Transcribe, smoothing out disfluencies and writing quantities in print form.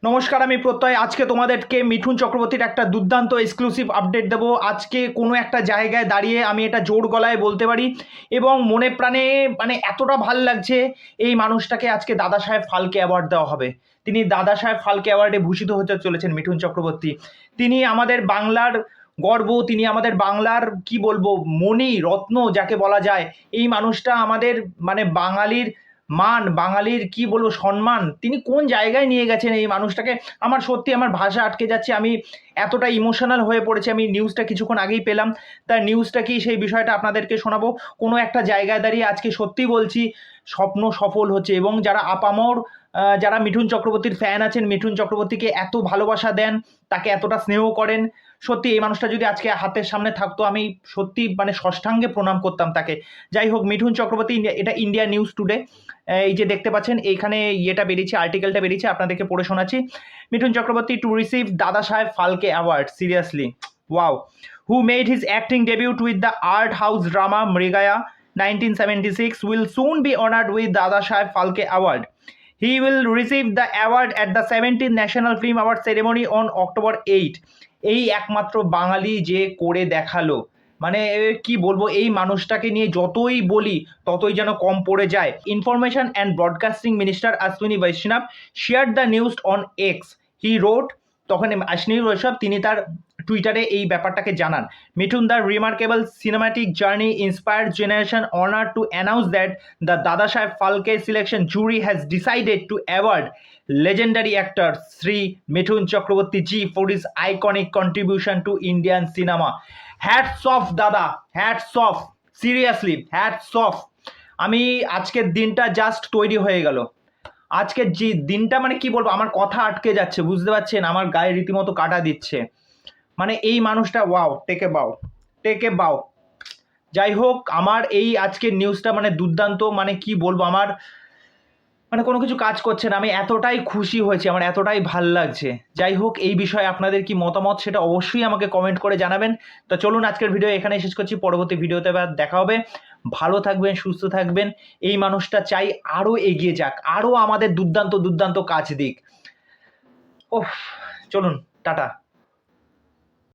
নমস্কার, আমি প্রত্যয়। আজকে তোমাদেরকে মিঠুন চক্রবর্তীর একটা দুর্দান্ত এক্সক্লুসিভ আপডেট দেবো। আজকে কোনো একটা জায়গায় দাঁড়িয়ে আমি এটা জোর গলায় বলতে পারি এবং মনে প্রাণে এতটা ভাল লাগছে। এই মানুষটাকে আজকে দাদা সাহেব ফালকে অ্যাওয়ার্ড দেওয়া হবে। তিনি দাদা সাহেব ফালকে অ্যাওয়ার্ডে ভূষিত হতে চলেছেন মিঠুন চক্রবর্তী। তিনি আমাদের বাংলার গর্ব, তিনি আমাদের বাংলার কি বলবো মণি রত্ন যাকে বলা যায়। এই মানুষটা আমাদের বাঙালির মান, বাঙালির কি বলবো সম্মান, তিনি কোন জায়গায় নিয়ে গেছেন এই মানুষটাকে। আমার সত্যি আমার ভাষা আটকে যাচ্ছে, আমি এতটা ইমোশনাল হয়ে পড়েছি। আমি নিউজটা কিছুক্ষণ আগেই পেলাম, তার নিউজটা কি সেই বিষয়টা আপনাদেরকে শোনাবো। কোনো একটা জায়গায় দাঁড়িয়ে আজকে সত্যি বলছি স্বপ্ন সফল হচ্ছে। এবং যারা আপামর যারা মিঠুন চক্রবর্তীর ফ্যান আছেন, মিঠুন চক্রবর্তীকে এত ভালোবাসা দেন, তাকে এতটা স্নেহ করেন, সত্যি এই মানুষটা যদি আজকে হাতের সামনে থাকতো আমি সত্যি ষষ্ঠাঙ্গে প্রণাম করতাম তাকে। যাই হোক, মিঠুন চক্রবর্তী, এটা ইন্ডিয়া নিউজ টুডে, এই যে দেখতে পাচ্ছেন এইখানে ইয়েটা বেরিয়েছে, আর্টিকেলটা বেরিয়েছে, আপনাদেরকে পড়ে শোনাচ্ছি। মিঠুন চক্রবর্তী টু রিসিভ দাদা Saheb Phalke award, seriously wow, who made his acting debut with the art house drama Mrigaya 1976 will soon be honored with Dada Saheb Phalke Award. He will receive the award at the 17th National Film Award ceremony on October 8. এই একমাত্র বাঙালি যে করে দেখালো, কি বলবো, এই মানুষটাকে নিয়ে যতই বলি ততই যেন কম পড়ে যায়। Information and broadcasting minister Ashwini Vaishnaw share the news on X, he wrote. তখন অশ্বিনী বৈষ্ণব তিনি তার টুইটারে এই ব্যাপারটাকে জানান। Mithun the remarkable cinematic journey inspired generation honour to announce that the Dada Saheb Phalke selection jury has decided to award legendary actor Sri Mithun Chakraborty ji for his iconic contribution to Indian cinema. Hats off দাদা, hats off, seriously hats off. আমি আজকের দিনটা just তৈরি হয়ে গেল। আজকের যে দিনটা কি বলবো, আমার কথা আটকে যাচ্ছে, বুঝতে পারছেন, আমার গায়ে রীতিমতো কাটা দিচ্ছে। এই মানুষটা ওয়াও, টেকে বাও, টেকে বাও। যাই হোক, আমার এই আজকের নিউজটা দুর্দান্ত, কি বলবো, আমার কোনো কিছু কাজ করছে না। আমি এতটাই খুশি হয়েছি, আমার এতটাই ভাল লাগছে। যাই হোক, এই বিষয়ে আপনাদের কি মতামত সেটা অবশ্যই আমাকে কমেন্ট করে জানাবেন। তো চলুন, আজকের ভিডিও এখানে শেষ করছি, পরবর্তী ভিডিওতে আবার দেখা হবে। ভালো থাকবেন, সুস্থ থাকবেন। এই মানুষটা চাই আরও এগিয়ে যাক, আরও আমাদের দুর্দান্ত দুর্দান্ত কাজ দিক। ওহ, চলুন, টাটা।